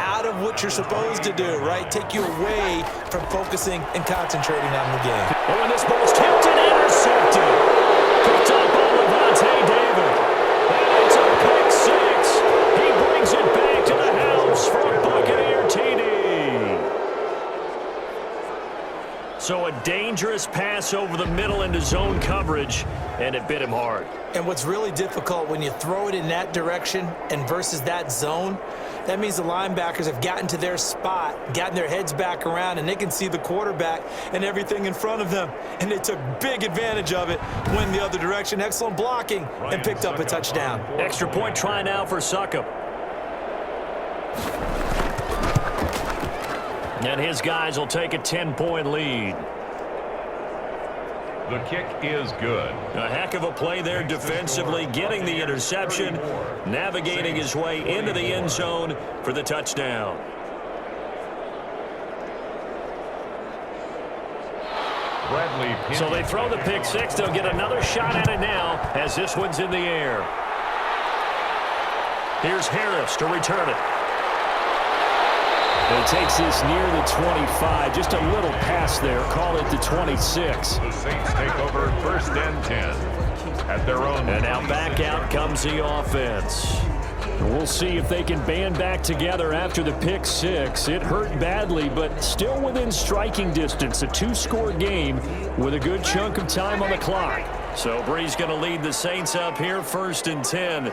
out of what you're supposed to do, right? Take you away from focusing and concentrating on the game. Oh, and this ball's tipped and intercepted. Picked up by Levante David. And it's a pick 6. He brings it back to the house for a Buccaneer TD. So a dangerous pass over the middle into zone coverage, and it bit him hard. And what's really difficult when you throw it in that direction and versus that zone, that means the linebackers have gotten to their spot, gotten their heads back around, and they can see the quarterback and everything in front of them. And they took big advantage of it, went the other direction. Excellent blocking, and picked up a touchdown. Extra point try now for Succop. And his guys will take a 10-point lead. The kick is good. A heck of a play there defensively, getting the interception, navigating his way into the end zone for the touchdown. Bradley. So they throw the pick six. They'll get another shot at it now as this one's in the air. Here's Harris to return it. It takes this near the 25. Just a little pass there. Call it the 26. The Saints take over 1st and 10 at their own. And now back out comes the offense. We'll see if they can band back together after the pick six. It hurt badly, but still within striking distance. A 2-score game with a good chunk of time on the clock. So Bree's going to lead the Saints up here 1st and 10.